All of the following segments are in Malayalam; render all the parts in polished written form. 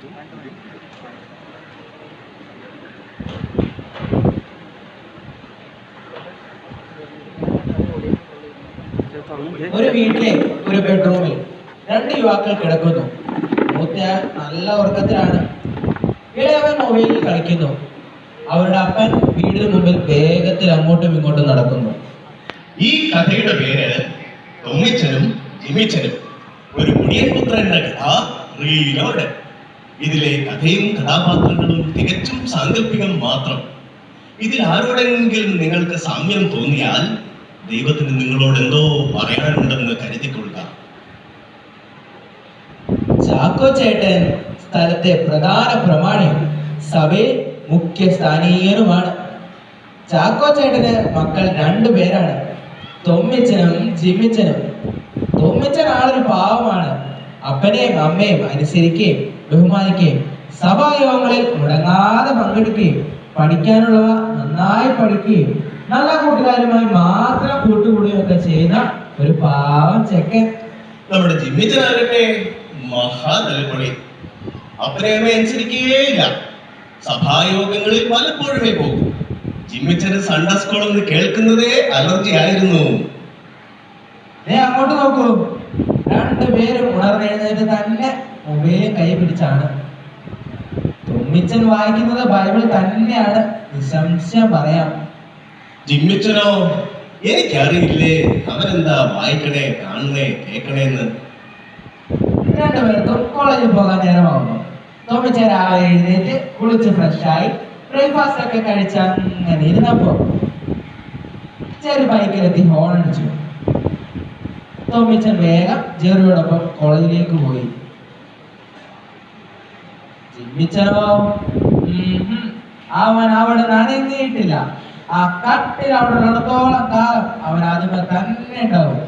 ഒരു വീട്ടിലെ ഒരു ബെഡ്റൂമിൽ രണ്ട് യുവാക്കൾ കിടക്കുന്നു. മൂത്തയാൾ നല്ല ഉറക്കത്തിലാണ്. ഇളയവൻ മൊബൈലിൽ കളിക്കുന്നു. അവരുടെ അപ്പൻ വീടിന് മുമ്പിൽ വേഗത്തിൽ അങ്ങോട്ടും ഇങ്ങോട്ടും നടക്കുന്നു. ഈ കഥയുടെ പേര് തൊമ്മിച്ചനും ജിമ്മിച്ചനും, ഒരു മുടിയൻപുത്രന്റെ കഥ റീലോഡ്. ഇതിലെ കഥയും കഥാപാത്രങ്ങളും തികച്ചും സാങ്കല്പികം മാത്രം. ഇതിൽ ആരോടെങ്കിലും നിങ്ങൾക്ക് സാമ്യം തോന്നിയാൽ ദൈവത്തിന് നിങ്ങളോട് എന്തോ പറയാനുണ്ടെന്ന് കരുതിക്കൊള്ളുക. ചാക്കോ ചേട്ടൻ സ്ഥലത്തെ പ്രധാന പ്രമാണിയും സഭയിൽ മുഖ്യ സ്ഥാനീയനുമാണ്. ചാക്കോ ചേട്ടന് മക്കൾ രണ്ടുപേരാണ്, തൊമ്മിച്ചനും ജിമ്മിച്ചനും. തൊമ്മിച്ചൻ ആളൊരു പാവമാണ്. അപ്പനെയും അമ്മയും അനുസരിക്കുകയും ബഹുമാനിക്കുകയും സഭായോഗങ്ങളിൽ മുടങ്ങാതെ പങ്കെടുക്കുകയും പഠിക്കാനുള്ളവ നന്നായി പഠിക്കുകയും നല്ല കൂട്ടുകാരുമായി മാത്രം കൂട്ടുകൂടുകയൊക്കെ ചെയ്യുന്ന ഒരു പാവം ചെക്കൻ. നമ്മുടെ ജിമ്മിച്ചനാകട്ടെ മഹാതലപ്പൊളി. അപ്പനെയമ്മ അനുസരിക്കുകയില്ല. സഭായോഗങ്ങളിൽ പലപ്പോഴുമേ പോകും. ജിമ്മിച്ചന് സൺഡേ സ്കൂളിൽ നിന്ന് കേൾക്കുന്നതേ അലർജി ആയിരുന്നു. അങ്ങോട്ട് നോക്കൂ, രണ്ടുപേരും ഉണർന്നെഴുന്നേറ്റ് തന്നെ മൊബൈലും കൈ പിടിച്ചാണ്. തൊമ്മിച്ചൻ വായിക്കുന്നത് ബൈബിൾ തന്നെയാണ്, നിസ്സംശയം പറയാം. ജിമ്മിച്ചനോ? എനിക്കറിയില്ലേ അവനെന്താ വായിക്കണേ, കാണണേ, കേൾക്കണേന്ന്. രണ്ടുപേർക്കും കോളേജിൽ പോകാൻ നേരമാകുന്നു. തൊമ്മിച്ചൻ രാവിലെ എഴുന്നേറ്റ് കുളിച്ച് ഫ്രഷായി ബ്രേക്ക്ഫാസ്റ്റ് ഒക്കെ കഴിച്ച് അങ്ങനെ ഇരുന്നപ്പോ ചെറു ബൈക്കിലെത്തി ഹോൺ അടിച്ചു. തൊമ്മിച്ചൻ വേഗം ജെറിയോടൊപ്പം കോളേജിലേക്ക് പോയി. ജിമ്മിച്ചനോ? അവൻ അവിടെ നനഞ്ഞിട്ടില്ല. ആ കട്ടിൽ അവിടെ ഉള്ളിടത്തോളം കാലം അവൻ ആദ്യമേ തന്നെ ഉണ്ടാവും.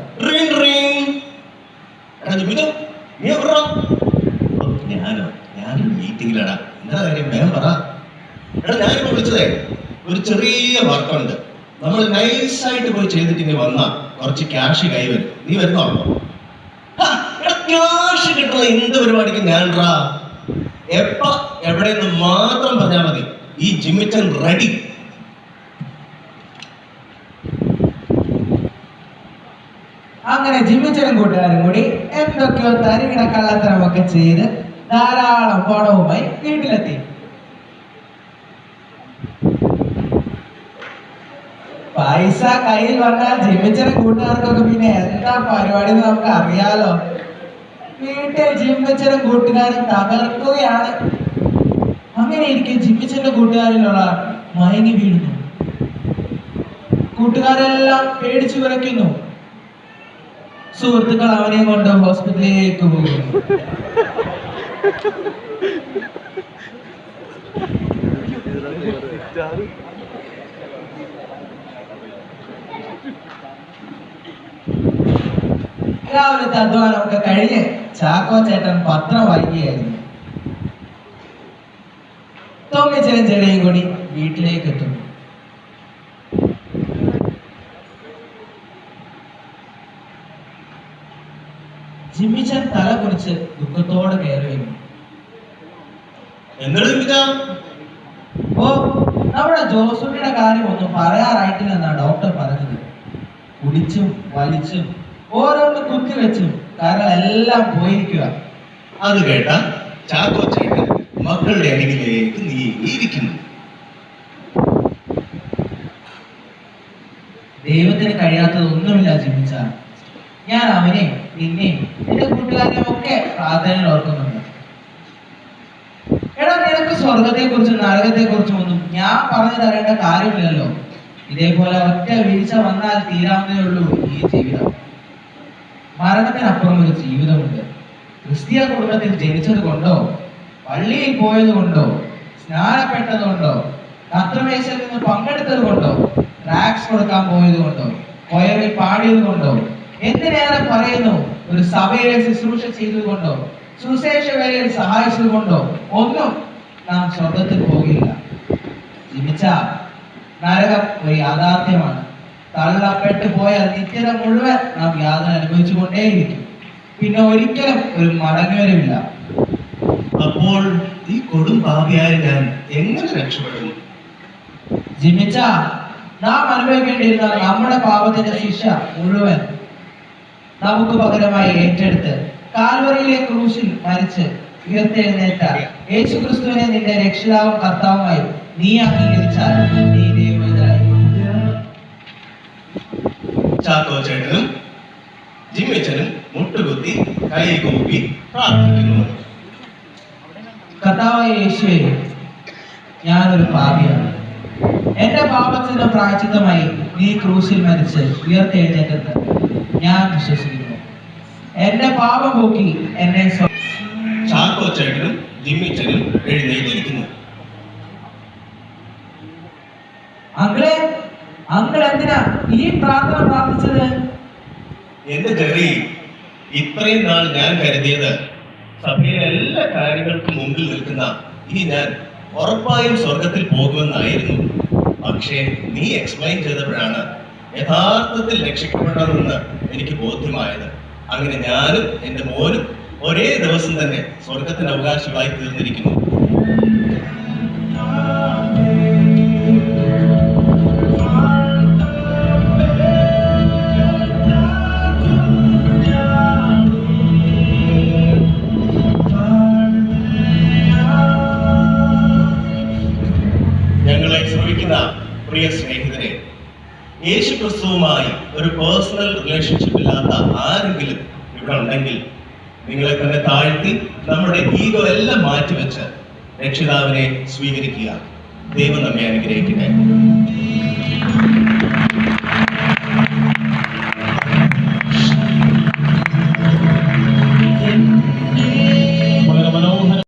ഞാനൊരു മീറ്റിംഗിലടാ. എന്താ കാര്യം? വേഗം പറ. എടാ, ഞാനിപ്പോ വിളിച്ചതേ ഒരു ചെറിയ വർക്കുണ്ട്. നമ്മൾ നൈസായിട്ട് പോയി ചെയ്തിട്ട് ഇനി വന്നാ കുറച്ച് ക്യാഷ് കൈവരും. നീ വരുന്നോ? ക്യാഷ് കിട്ടുന്ന എന്ത് പരിപാടിക്ക് ഞാൻ എപ്പ എവിടെയെന്ന് മാത്രം പറഞ്ഞാൽ മതി. ഈ ജിമ്മിച്ചൻ റെഡി. അങ്ങനെ ജിമ്മിച്ചനും കൂട്ടുകാരും കൂടി എന്തൊക്കെയോ തരികിട കള്ളത്തരമൊക്കെ ചെയ്ത് ധാരാളം പണവുമായി വീട്ടിലെത്തി. പൈസ കയ്യിൽ വന്നാൽ ജിമ്മിച്ചനും കൂട്ടുകാർക്കൊക്കെ പിന്നെ എന്താ പരിപാടി എന്ന് നമുക്ക് അറിയാലോ. വീട്ടിൽ ജിമ്മിച്ചനും കൂട്ടുകാരും തകർക്കുകയാണ്. അങ്ങനെ ഇരിക്കും ജിമ്മിച്ചന്റെ കൂട്ടുകാരിലുള്ള മയങ്ങി വീഴുന്നു. കൂട്ടുകാരെല്ലാം പേടിച്ചു വിറയ്ക്കുന്നു. സുഹൃത്തുക്കൾ അവനെ കൊണ്ട് ഹോസ്പിറ്റലിലേക്ക് പോകുന്നു. രാവിലത്തെ അധ്വാനമൊക്കെ കഴിഞ്ഞ് ചാക്കോ ചേട്ടൻ പത്രം വായിക്കുകയായിരുന്നു. തൊമ്മിച്ചനും ചെടിയും കൂടി വീട്ടിലേക്ക് എത്തുന്നു. ജിമ്മിച്ചൻ തല കുറിച്ച് ദുഃഖത്തോടെ കയറി വന്നു. ഓ, നമ്മുടെ ജോസൂട്ടിയുടെ കാര്യം ഒന്നും പറയാറായിട്ടില്ലെന്നാണ് ഡോക്ടർ പറഞ്ഞത്. കുടിച്ചും വലിച്ചും ഓരോന്ന് കുത്തിവെച്ചും കരളെല്ലാം പോയിരിക്കുക. അത് കേട്ട ചാക്കോ ചേട്ടൻ മക്കളുടെ അരികിലേക്ക് നീങ്ങിയിരിക്കുന്നു. ദൈവത്തിന് കഴിയാത്തതൊന്നുമില്ല ജിമ്മിച്ച. ഞാൻ അവനെ, നിന്നെയും എന്റെ കൂട്ടുകാരെയും ഒക്കെ പ്രാർത്ഥനയിൽ ഓർക്കുന്നുണ്ട്. എടാ, നിനക്ക് സ്വർഗത്തെ കുറിച്ചും നരകത്തെ കുറിച്ചും ഒന്നും ഞാൻ പറഞ്ഞു തരേണ്ട കാര്യമില്ലല്ലോ. ഇതേപോലെ ഒറ്റ വീഴ്ച വന്നാൽ തീരാവുന്നതേ ഉള്ളൂ ഈ ജീവിതം. മരണത്തിനപ്പുറം ഒരു ജീവിതമുണ്ട്. ക്രിസ്തീയ കുടുംബത്തിൽ ജനിച്ചത് കൊണ്ടോ, പള്ളിയിൽ പോയത് കൊണ്ടോ, സ്നാനപ്പെട്ടത് കൊണ്ടോ, കർത്തൃമേശയിൽ നിന്ന് പങ്കെടുത്തത് കൊണ്ടോ, ട്രാക്സ് കൊടുക്കാൻ പോയത് കൊണ്ടോ, കൊയറിൽ പാടിയത് കൊണ്ടോ, എന്തിനേറെ പറയുന്നു ഒരു സഭയെ ശുശ്രൂഷ ചെയ്തത് കൊണ്ടോ, സുശേഷ വേലയിൽ സഹായിച്ചത് കൊണ്ടോ ഒന്നും നാം സ്വർഗത്തിൽ പോകില്ല. ജിമിച്ച, നരകം ഒരു യാഥാർത്ഥ്യമാണ്. തള്ളപ്പെട്ടു പോയാൽ നിത്യത മുഴുവൻ നാം യാതന അനുഭവിച്ചു കൊണ്ടേയിരിക്കും. പിന്നെ ഒരിക്കലും ഒരു മടങ്ങിവരവില്ല. അപ്പോൾ ഈ കൊടും പാപിയായ ഞാൻ എങ്ങനെ രക്ഷപ്പെടും? ജിമിച്ച, നാം അനുഭവിക്കേണ്ടിയിരുന്ന നമ്മുടെ പാപത്തിന്റെ ശിക്ഷ മുഴുവൻ നമുക്ക് പകരമായി ഏറ്റെടുത്ത് കാൽവറിയിലെ ക്രൂശിൽ മരിച്ച് ഉയർത്തെഴുന്നേറ്റ യേശു ക്രിസ്തുവിനെ നിന്റെ രക്ഷിതാവും കർത്താവുമായി നീ അംഗീകരിച്ചാൽ നീ ദൈവവേദനായി. ചാക്കോ ചേട്ടനും ജിമ്മിച്ചനും മുട്ടുകുത്തി കൈ കൂപ്പി പ്രാർത്ഥിക്കുന്നു. കർത്താവായ യേശുവേ, ഞാനൊരു പാപിയാണ്. എന്റെ പാപത്തിന് പ്രായശ്ചിത്തമായി നീ ക്രൂശിൽ മരിച്ച് ഉയർത്തെഴുന്നേറ്റത് ഞാൻ വിശ്വസിക്കുന്നു. എന്റെ പാപം പോക്കി എന്നെ ചാക്കോ ചേട്ടനും ജിമ്മിച്ചനും എഴുന്നേറ്റിരിക്കുന്നു. അങ്കിളെ, അങ്കിൾ എന്തിനാ ഈ പ്രാർത്ഥന പ്രാർത്ഥിച്ചത്? എന്റെ ജെറി, ഇത്രയും നാൾ ഞാൻ കരുതിയത് സഭയിലെ എല്ലാ കാര്യങ്ങൾക്കും മുമ്പിൽ നിൽക്കുന്ന ഈ ഞാൻ ഉറപ്പായും സ്വർഗത്തിൽ പോകുമെന്നായിരുന്നു. പക്ഷേ നീ എക്സ്പ്ലെയിൻ ചെയ്തപ്പോഴാണ് യഥാർത്ഥത്തിൽ രക്ഷിക്കപ്പെടണമെന്ന് എനിക്ക് ബോധ്യമായത്. അങ്ങനെ ഞാനും എൻ്റെ മോനും ഒരേ ദിവസം തന്നെ സ്വർഗത്തിന് അവകാശികളായി തീർന്നിരിക്കുന്നു. ഞങ്ങളെ ശ്രമിക്കുന്ന പ്രിയ സ്നേഹിതരെ, യേശു ക്രിസ്തുവുമായി ഒരു പേഴ്സണൽ റിലേഷൻഷിപ്പ് ഇല്ലാത്ത ആരെങ്കിലും ഇവിടെ ഉണ്ടെങ്കിൽ നിങ്ങളെ തന്നെ താഴ്ത്തി നമ്മുടെ ഈഗോ എല്ലാം മാറ്റിവെച്ച് രക്ഷിതാവിനെ സ്വീകരിക്കുക. ദൈവം നമ്മെ അനുഗ്രഹിക്കട്ടെ.